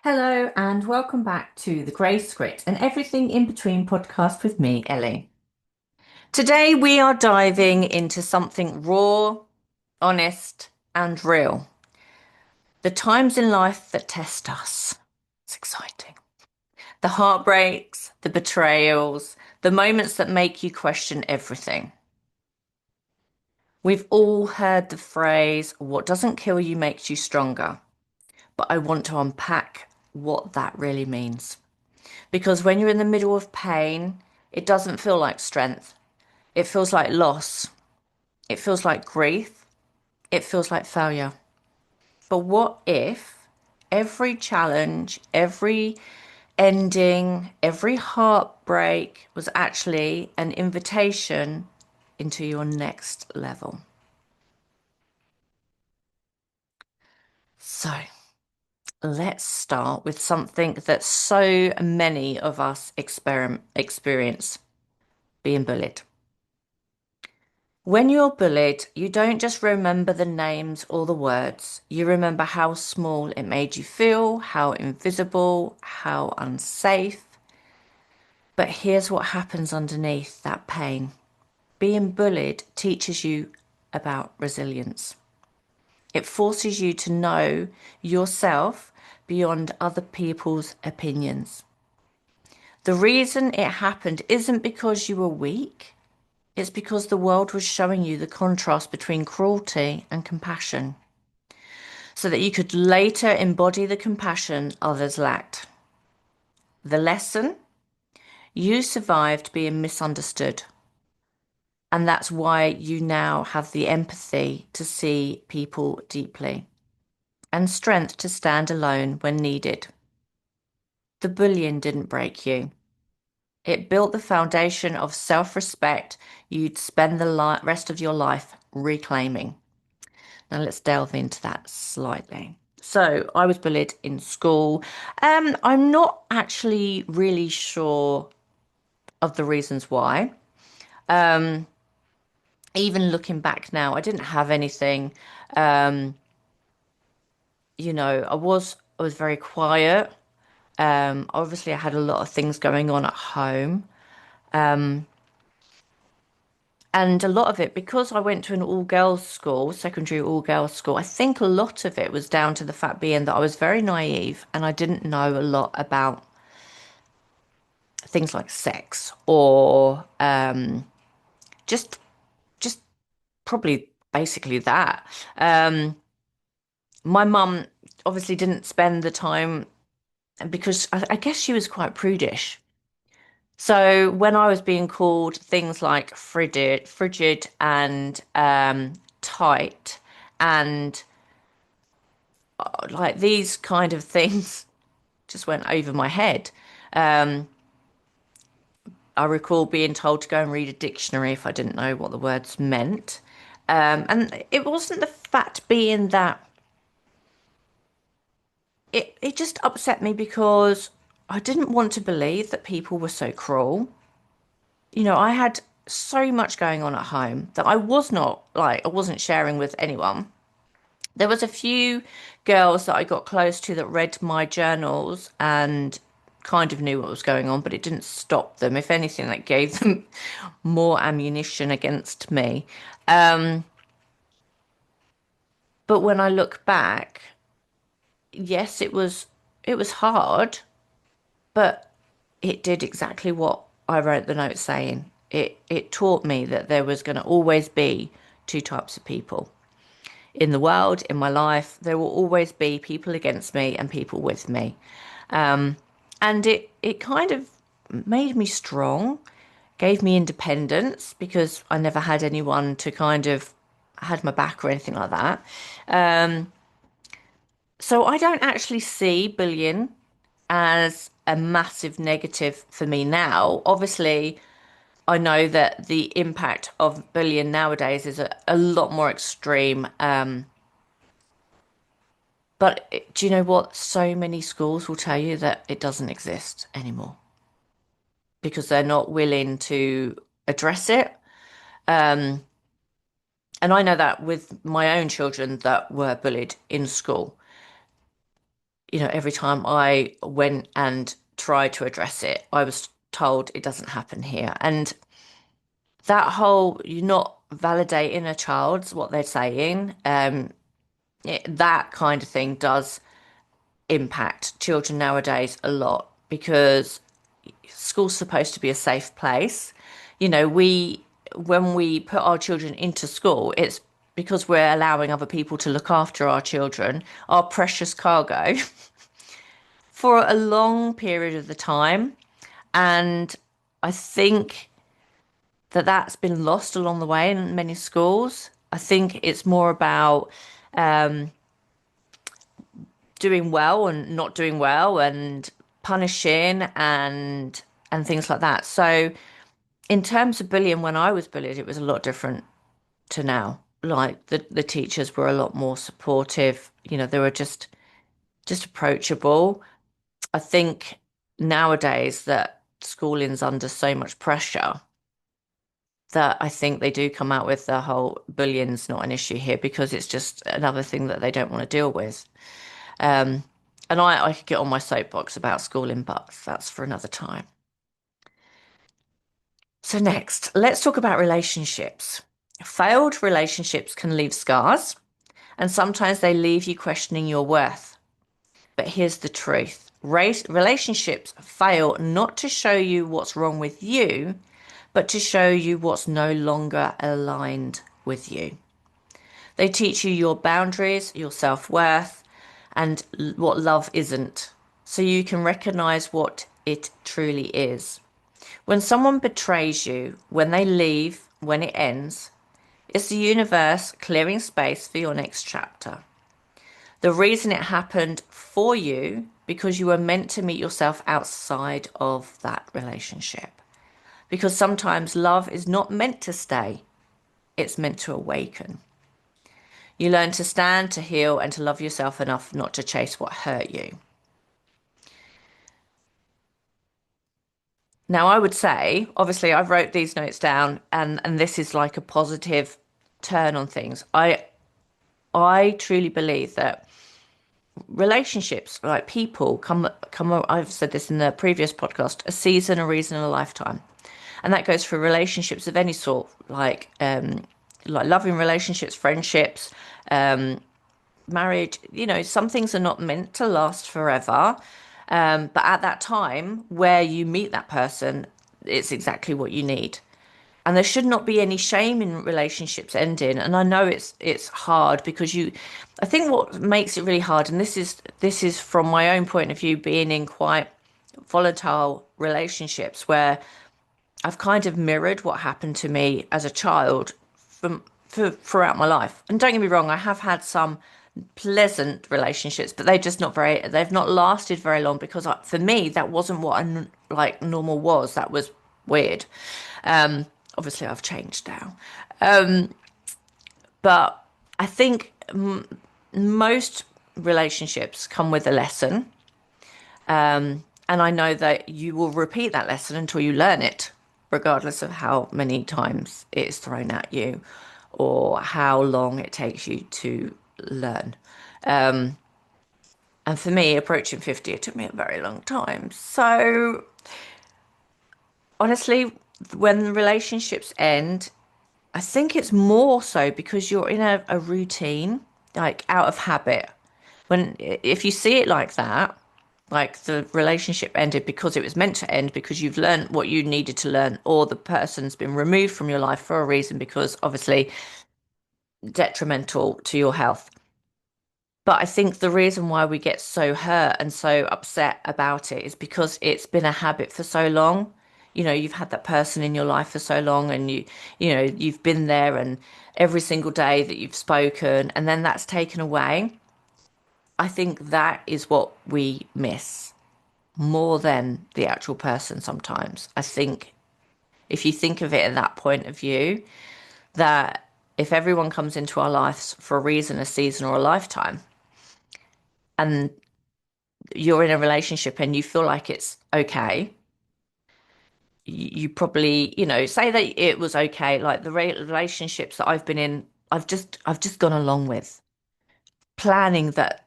Hello, and welcome back to the Grey Script and Everything in Between podcast with me, Ellie. Today, we are diving into something raw, honest, and real. The times in life that test us. It's exciting. The heartbreaks, the betrayals, the moments that make you question everything. We've all heard the phrase, what doesn't kill you makes you stronger. But I want to unpack what that really means. Because when you're in the middle of pain, it doesn't feel like strength. It feels like loss. It feels like grief. It feels like failure. But what if every challenge, every ending, every heartbreak was actually an invitation into your next level? So let's start with something that so many of us experience being bullied. When you're bullied, you don't just remember the names or the words. You remember how small it made you feel, how invisible, how unsafe. But here's what happens underneath that pain. Being bullied teaches you about resilience. It forces you to know yourself beyond other people's opinions. The reason it happened isn't because you were weak. It's because the world was showing you the contrast between cruelty and compassion, so that you could later embody the compassion others lacked. The lesson? You survived being misunderstood. And that's why you now have the empathy to see people deeply and strength to stand alone when needed. The bullying didn't break you. It built the foundation of self-respect you'd spend the rest of your life reclaiming. Now let's delve into that slightly. So I was bullied in school. I'm not actually really sure of the reasons why. Even looking back now, I didn't have anything. Um, I was very quiet. Obviously, I had a lot of things going on at home. And a lot of it, because I went to an all-girls school, secondary all-girls school, I think a lot of it was down to the fact being that I was very naive and I didn't know a lot about things like sex or just just probably basically that. Um, my mum obviously didn't spend the time because I guess she was quite prudish. So when I was being called things like frigid and tight and like these kind of things just went over my head. Um, I recall being told to go and read a dictionary if I didn't know what the words meant. And it wasn't the fact being that it just upset me because I didn't want to believe that people were so cruel. I had so much going on at home that I wasn't sharing with anyone. There was a few girls that I got close to that read my journals and kind of knew what was going on, but it didn't stop them. If anything, that gave them more ammunition against me. Um, but when I look back, yes, it was hard, but it did exactly what I wrote the note saying. It taught me that there was going to always be two types of people in the world, in my life. There will always be people against me and people with me. And it kind of made me strong, gave me independence because I never had anyone to kind of had my back or anything like that. So I don't actually see bullying as a massive negative for me now. Obviously, I know that the impact of bullying nowadays is a lot more extreme. But do you know what? So many schools will tell you that it doesn't exist anymore because they're not willing to address it. Um, and I know that with my own children that were bullied in school. every time I went and tried to address it, I was told it doesn't happen here. And that whole, you're not validating a child's what they're saying, that kind of thing does impact children nowadays a lot because school's supposed to be a safe place. When we put our children into school, it's because we're allowing other people to look after our children, our precious cargo, for a long period of the time. And I think that that's been lost along the way in many schools. I think it's more about doing well and not doing well and punishing and things like that. So in terms of bullying, when I was bullied, it was a lot different to now. Like the teachers were a lot more supportive. They were just approachable. I think nowadays that schooling's under so much pressure that I think they do come out with the whole bullying's not an issue here because it's just another thing that they don't want to deal with. Um, and I could get on my soapbox about schooling, but that's for another time. So next, let's talk about relationships. Failed relationships can leave scars, and sometimes they leave you questioning your worth. But here's the truth. Relationships fail not to show you what's wrong with you, but to show you what's no longer aligned with you. They teach you your boundaries, your self-worth, and what love isn't, so you can recognize what it truly is. When someone betrays you, when they leave, when it ends, it's the universe clearing space for your next chapter. The reason it happened for you because you were meant to meet yourself outside of that relationship. Because sometimes love is not meant to stay, it's meant to awaken. You learn to stand, to heal, and to love yourself enough not to chase what hurt you. Now, I would say, obviously, I wrote these notes down, and this is like a positive turn on things. I truly believe that relationships, like people, come. I've said this in the previous podcast: a season, a reason, and a lifetime, and that goes for relationships of any sort, like loving relationships, friendships, marriage. Some things are not meant to last forever. But at that time where you meet that person, it's exactly what you need. And there should not be any shame in relationships ending. And I know it's hard because I think what makes it really hard, and this is from my own point of view, being in quite volatile relationships where I've kind of mirrored what happened to me as a child throughout my life. And don't get me wrong, I have had some pleasant relationships, but they've not lasted very long because for me, that wasn't what like normal was. That was weird. Obviously, I've changed now. But I think most relationships come with a lesson. And I know that you will repeat that lesson until you learn it, regardless of how many times it is thrown at you or how long it takes you to learn. And for me, approaching 50, it took me a very long time. So honestly, when relationships end, I think it's more so because you're in a routine, like out of habit. If you see it like that, like the relationship ended because it was meant to end because you've learned what you needed to learn, or the person's been removed from your life for a reason because obviously detrimental to your health. But I think the reason why we get so hurt and so upset about it is because it's been a habit for so long. You've had that person in your life for so long and you've been there and every single day that you've spoken and then that's taken away. I think that is what we miss more than the actual person sometimes. I think if you think of it in that point of view, that if everyone comes into our lives for a reason, a season, or a lifetime, and you're in a relationship and you feel like it's okay, you probably, say that it was okay. Like the relationships that I've been in, I've just gone along with, planning that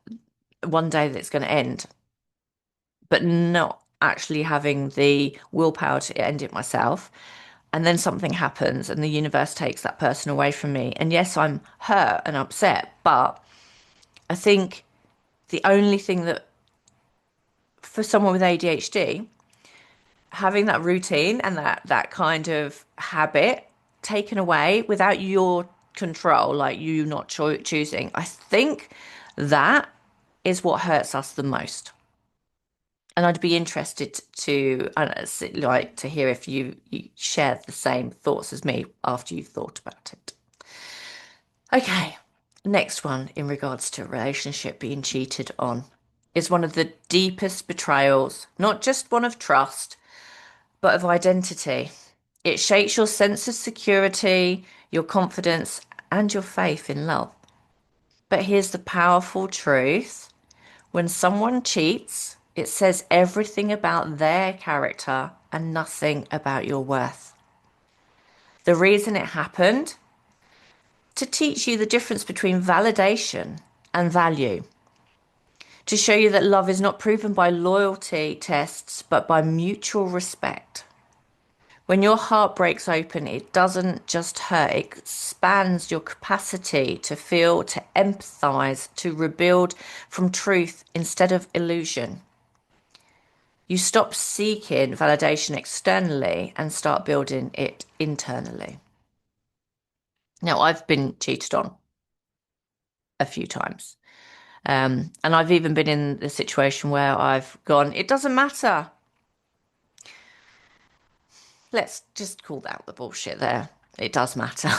one day that it's going to end, but not actually having the willpower to end it myself. And then something happens and the universe takes that person away from me. And yes, I'm hurt and upset, but I think the only thing that for someone with ADHD, having that routine and that kind of habit taken away without your control, like you not choosing, I think that is what hurts us the most. And I'd be interested to like to hear if you share the same thoughts as me after you've thought about it. Okay, next one in regards to a relationship being cheated on is one of the deepest betrayals, not just one of trust, but of identity. It shakes your sense of security, your confidence, and your faith in love. But here's the powerful truth. When someone cheats, it says everything about their character and nothing about your worth. The reason it happened? To teach you the difference between validation and value. To show you that love is not proven by loyalty tests, but by mutual respect. When your heart breaks open, it doesn't just hurt, it expands your capacity to feel, to empathize, to rebuild from truth instead of illusion. You stop seeking validation externally and start building it internally. Now, I've been cheated on a few times. And I've even been in the situation where I've gone, it doesn't matter. Let's just call out the bullshit there. It does matter.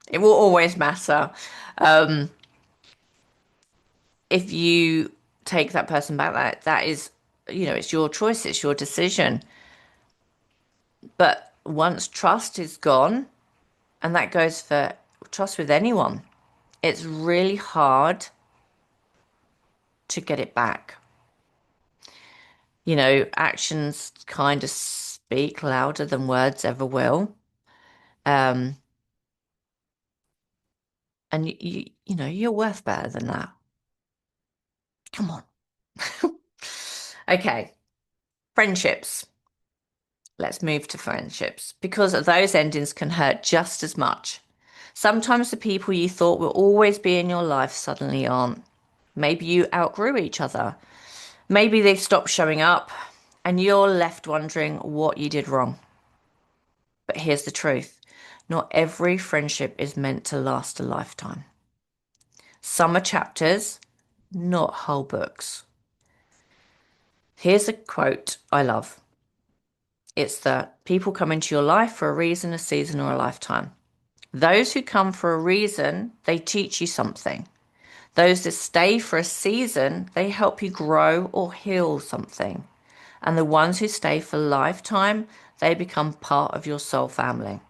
It will always matter. Um, if you take that person back, that is, it's your choice, it's your decision. But once trust is gone, and that goes for trust with anyone, it's really hard to get it back. Actions kind of speak louder than words ever will. Um, and you're worth better than that. Come on. Okay, friendships. Let's move to friendships because those endings can hurt just as much. Sometimes the people you thought will always be in your life suddenly aren't. Maybe you outgrew each other. Maybe they stopped showing up and you're left wondering what you did wrong. But here's the truth. Not every friendship is meant to last a lifetime. Some are chapters, not whole books. Here's a quote I love. It's that people come into your life for a reason, a season, or a lifetime. Those who come for a reason, they teach you something. Those that stay for a season, they help you grow or heal something. And the ones who stay for a lifetime, they become part of your soul family.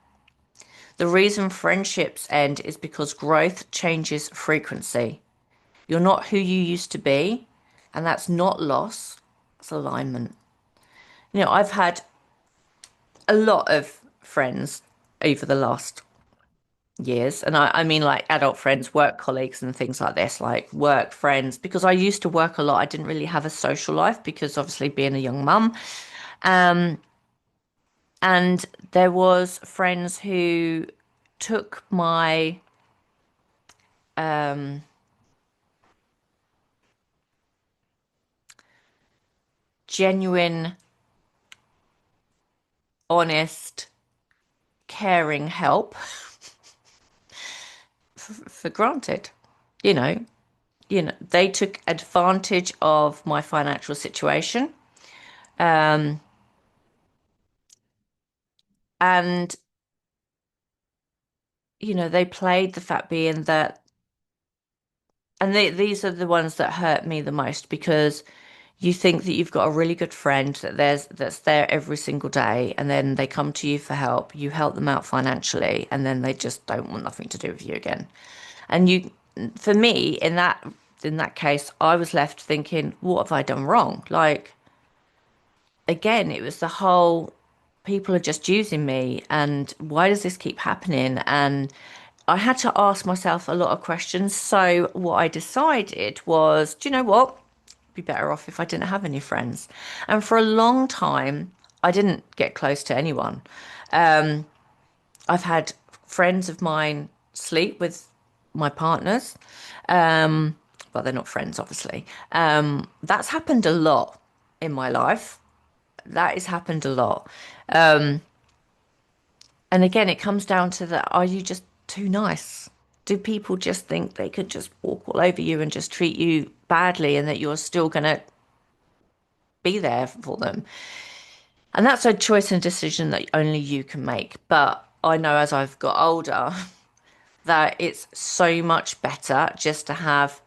The reason friendships end is because growth changes frequency. You're not who you used to be, and that's not loss, it's alignment. I've had a lot of friends over the last years, and I mean like adult friends, work colleagues, and things like this, like work friends, because I used to work a lot. I didn't really have a social life because obviously being a young mum. Um, and there was friends who took my um genuine, honest, caring help for granted. You know, they took advantage of my financial situation. Um, and they played the fact being that, and these are the ones that hurt me the most because you think that you've got a really good friend that's there every single day, and then they come to you for help. You help them out financially, and then they just don't want nothing to do with you again. And for me, in that case, I was left thinking, what have I done wrong? Like, again, it was the whole people are just using me, and why does this keep happening? And I had to ask myself a lot of questions. So what I decided was, do you know what? Be better off if I didn't have any friends. And for a long time, I didn't get close to anyone. I've had friends of mine sleep with my partners, but they're not friends, obviously. That's happened a lot in my life. That has happened a lot. And again, it comes down to that, are you just too nice? Do people just think they could just walk all over you and just treat you badly and that you're still going to be there for them? And that's a choice and decision that only you can make. But I know as I've got older that it's so much better just to have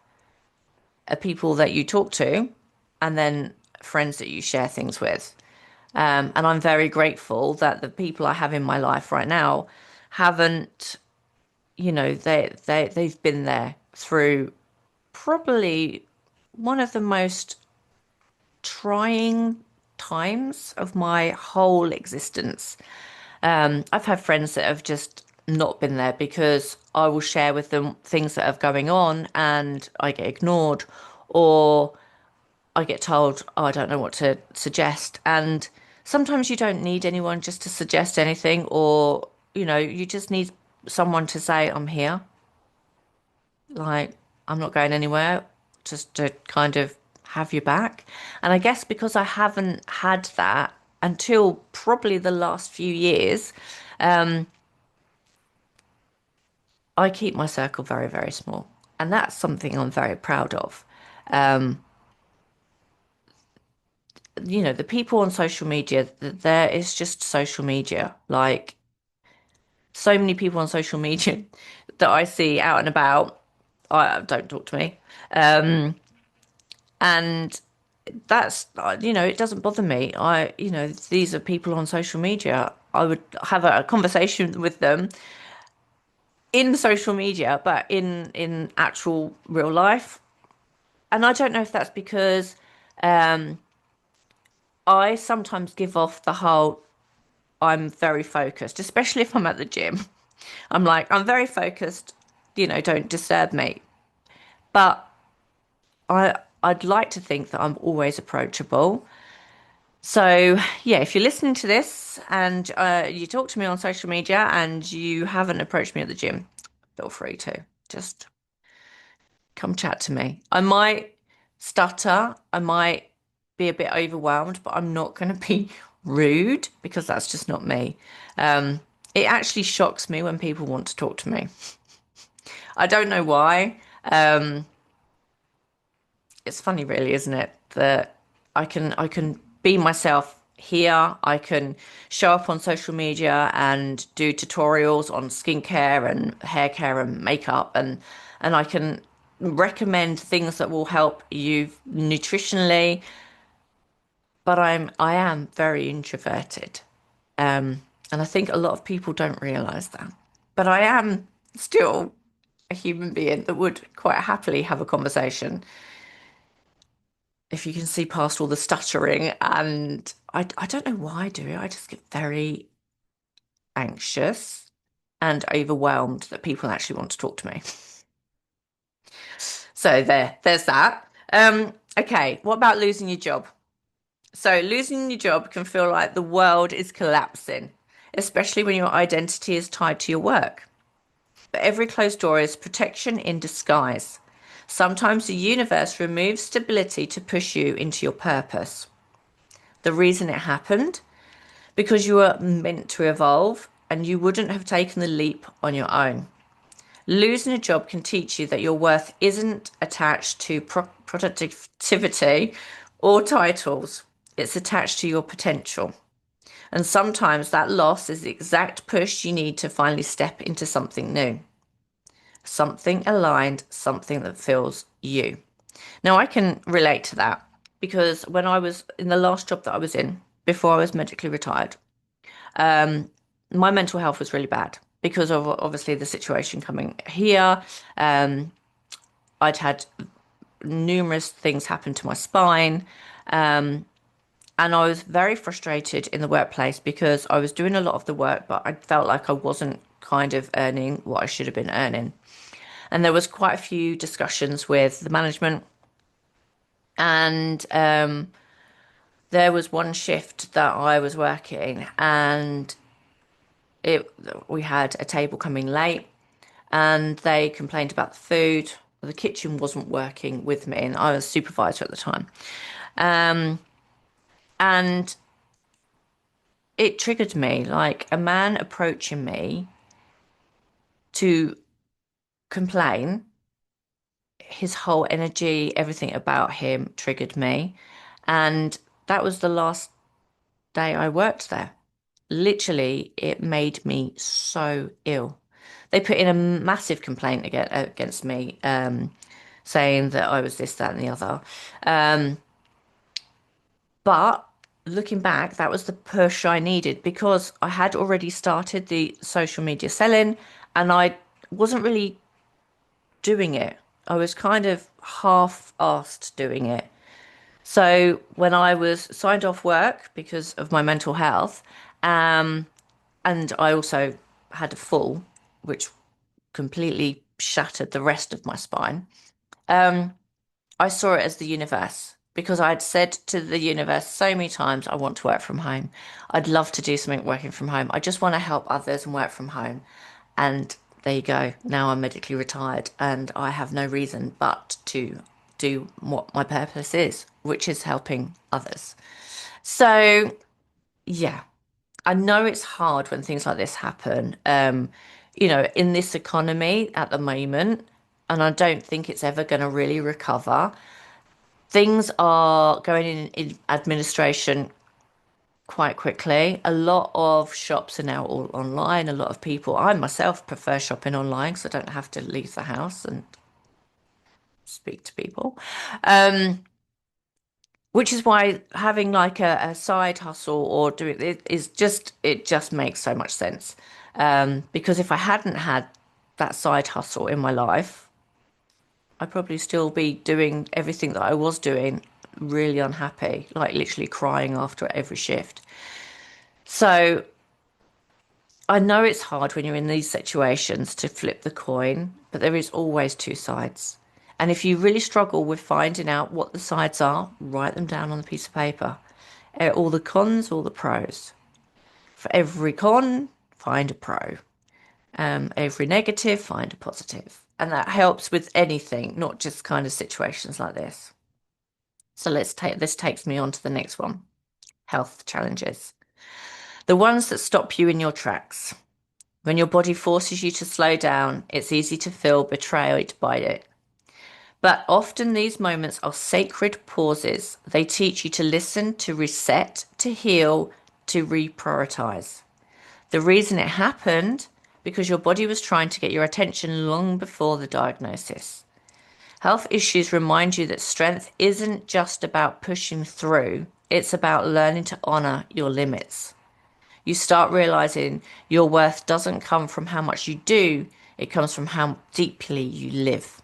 a people that you talk to and then friends that you share things with. And I'm very grateful that the people I have in my life right now haven't, they've been there through probably one of the most trying times of my whole existence. I've had friends that have just not been there because I will share with them things that are going on and I get ignored or I get told, oh, I don't know what to suggest. And sometimes you don't need anyone just to suggest anything, or, you just need someone to say, I'm here. Like, I'm not going anywhere, just to kind of have your back. And I guess because I haven't had that until probably the last few years, I keep my circle very, very small. And that's something I'm very proud of. The people on social media, there is just social media. Like, so many people on social media that I see out and about, I don't talk to me. And that's, it doesn't bother me. These are people on social media. I would have a conversation with them in social media, but in actual real life. And I don't know if that's because I sometimes give off the whole I'm very focused, especially if I'm at the gym. I'm like, I'm very focused, don't disturb me. But I'd like to think that I'm always approachable. So, yeah, if you're listening to this and you talk to me on social media and you haven't approached me at the gym, feel free to just come chat to me. I might stutter, I might be a bit overwhelmed, but I'm not going to be rude because that's just not me. It actually shocks me when people want to talk to me. I don't know why. It's funny, really, isn't it? That I can be myself here. I can show up on social media and do tutorials on skincare and hair care and makeup and I can recommend things that will help you nutritionally, but I am very introverted. And I think a lot of people don't realize that. But I am still a human being that would quite happily have a conversation if you can see past all the stuttering. And I don't know why I do it. I just get very anxious and overwhelmed that people actually want to talk to me. So there's that. Okay, what about losing your job? So losing your job can feel like the world is collapsing, especially when your identity is tied to your work. But every closed door is protection in disguise. Sometimes the universe removes stability to push you into your purpose. The reason it happened? Because you were meant to evolve and you wouldn't have taken the leap on your own. Losing a job can teach you that your worth isn't attached to productivity or titles. It's attached to your potential. And sometimes that loss is the exact push you need to finally step into something new, something aligned, something that feels you. Now, I can relate to that because when I was in the last job that I was in before I was medically retired, my mental health was really bad because of obviously the situation coming here. I'd had numerous things happen to my spine. And I was very frustrated in the workplace because I was doing a lot of the work, but I felt like I wasn't kind of earning what I should have been earning. And there was quite a few discussions with the management, and there was one shift that I was working, and it we had a table coming late, and they complained about the food. The kitchen wasn't working with me, and I was supervisor at the time. And it triggered me, like a man approaching me to complain. His whole energy, everything about him triggered me. And that was the last day I worked there. Literally, it made me so ill. They put in a massive complaint against me, saying that I was this, that, and the other. But looking back, that was the push I needed because I had already started the social media selling, and I wasn't really doing it. I was kind of half-assed doing it. So when I was signed off work because of my mental health, and I also had a fall, which completely shattered the rest of my spine. I saw it as the universe because I'd said to the universe so many times, I want to work from home. I'd love to do something working from home. I just want to help others and work from home. And there you go. Now I'm medically retired and I have no reason but to do what my purpose is, which is helping others. So, yeah, I know it's hard when things like this happen. In this economy at the moment, and I don't think it's ever going to really recover. Things are going in administration quite quickly. A lot of shops are now all online. A lot of people, I myself prefer shopping online because I don't have to leave the house and speak to people. Um, which is why having like a side hustle or doing it is just, it just makes so much sense. Because if I hadn't had that side hustle in my life, I'd probably still be doing everything that I was doing, really unhappy, like literally crying after every shift. So I know it's hard when you're in these situations to flip the coin, but there is always two sides. And if you really struggle with finding out what the sides are, write them down on a piece of paper. All the cons, all the pros. For every con, find a pro. Every negative, find a positive. And that helps with anything, not just kind of situations like this. So this takes me on to the next one. Health challenges. The ones that stop you in your tracks. When your body forces you to slow down, it's easy to feel betrayed by it. But often these moments are sacred pauses. They teach you to listen, to reset, to heal, to reprioritize. The reason it happened, because your body was trying to get your attention long before the diagnosis. Health issues remind you that strength isn't just about pushing through, it's about learning to honor your limits. You start realizing your worth doesn't come from how much you do, it comes from how deeply you live.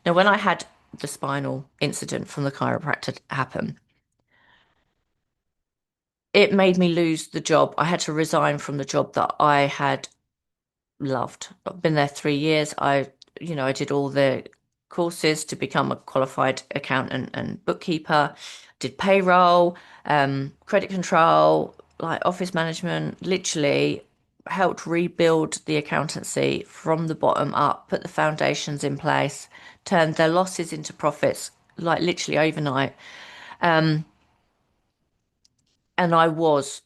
Now, when I had the spinal incident from the chiropractor happen, it made me lose the job. I had to resign from the job that I had loved. I've been there 3 years. I did all the courses to become a qualified accountant and bookkeeper, did payroll, credit control, like office management, literally helped rebuild the accountancy from the bottom up, put the foundations in place, turned their losses into profits, like literally overnight. And I was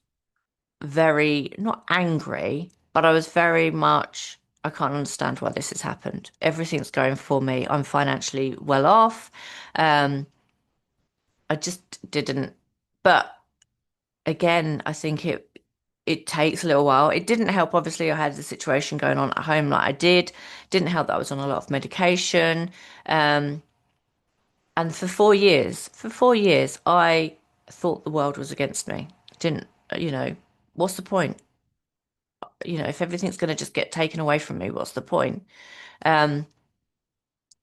very, not angry, but I was very much, I can't understand why this has happened. Everything's going for me. I'm financially well off. Um, I just didn't. But again, I think it takes a little while. It didn't help. Obviously, I had the situation going on at home like I did. Didn't help that I was on a lot of medication. Um, and for 4 years, I thought the world was against me. Didn't, what's the point? If everything's going to just get taken away from me, what's the point? Um,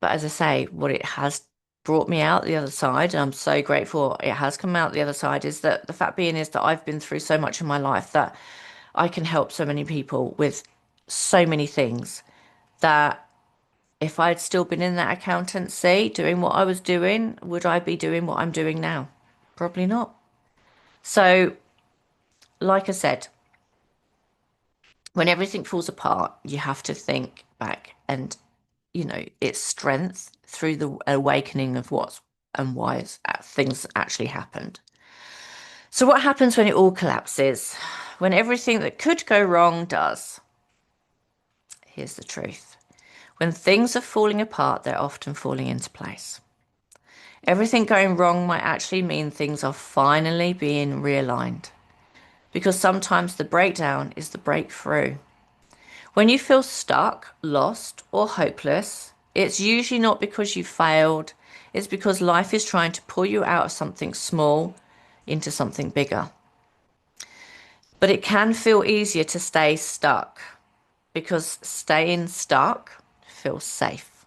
but as I say, what it has brought me out the other side, and I'm so grateful it has come out the other side, is that the fact being is that I've been through so much in my life that I can help so many people with so many things that if I'd still been in that accountancy doing what I was doing, would I be doing what I'm doing now? Probably not. So, like I said, when everything falls apart, you have to think back and, it's strength through the awakening of what's and why things actually happened. So, what happens when it all collapses? When everything that could go wrong does? Here's the truth. When things are falling apart, they're often falling into place. Everything going wrong might actually mean things are finally being realigned because sometimes the breakdown is the breakthrough. When you feel stuck, lost, or hopeless, it's usually not because you failed, it's because life is trying to pull you out of something small into something bigger. But it can feel easier to stay stuck because staying stuck feels safe.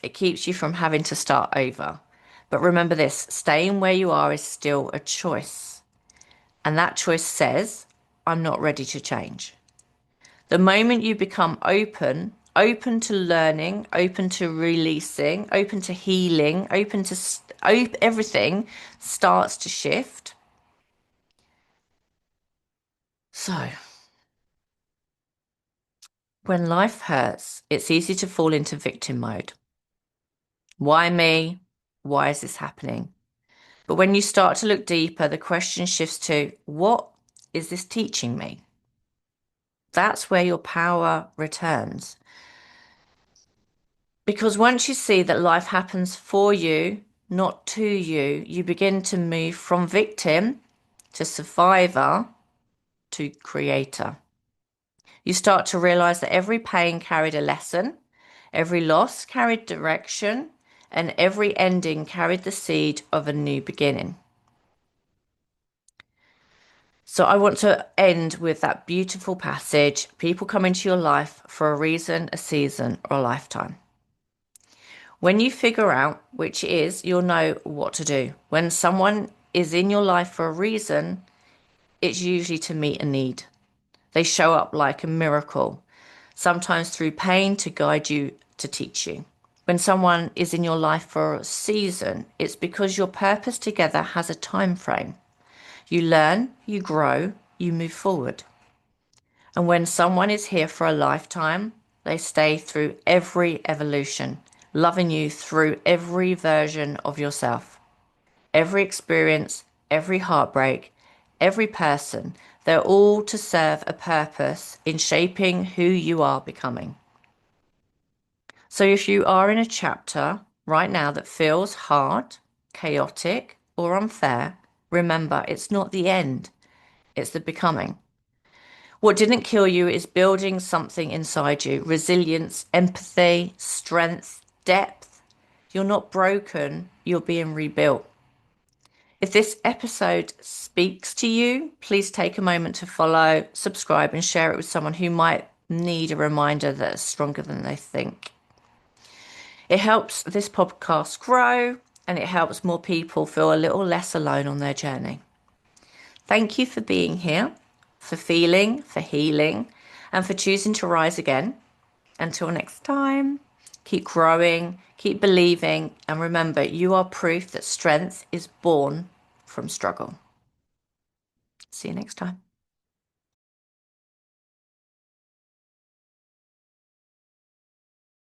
It keeps you from having to start over. But remember this, staying where you are is still a choice. And that choice says, I'm not ready to change. The moment you become open to learning, open to releasing, open to healing, open to everything starts to shift. So, when life hurts, it's easy to fall into victim mode. Why me? Why is this happening? But when you start to look deeper, the question shifts to, what is this teaching me? That's where your power returns. Because once you see that life happens for you, not to you, you begin to move from victim to survivor to creator. You start to realize that every pain carried a lesson, every loss carried direction, and every ending carried the seed of a new beginning. So I want to end with that beautiful passage. People come into your life for a reason, a season, or a lifetime. When you figure out which is, you'll know what to do. When someone is in your life for a reason, it's usually to meet a need. They show up like a miracle, sometimes through pain to guide you, to teach you. When someone is in your life for a season, it's because your purpose together has a time frame. You learn, you grow, you move forward. And when someone is here for a lifetime, they stay through every evolution, loving you through every version of yourself, every experience, every heartbreak, every person. They're all to serve a purpose in shaping who you are becoming. So if you are in a chapter right now that feels hard, chaotic, or unfair, remember it's not the end, it's the becoming. What didn't kill you is building something inside you, resilience, empathy, strength, depth. You're not broken, you're being rebuilt. If this episode speaks to you, please take a moment to follow, subscribe, and share it with someone who might need a reminder that is stronger than they think. It helps this podcast grow and it helps more people feel a little less alone on their journey. Thank you for being here, for feeling, for healing, and for choosing to rise again. Until next time, keep growing, keep believing, and remember, you are proof that strength is born from struggle. See you next time.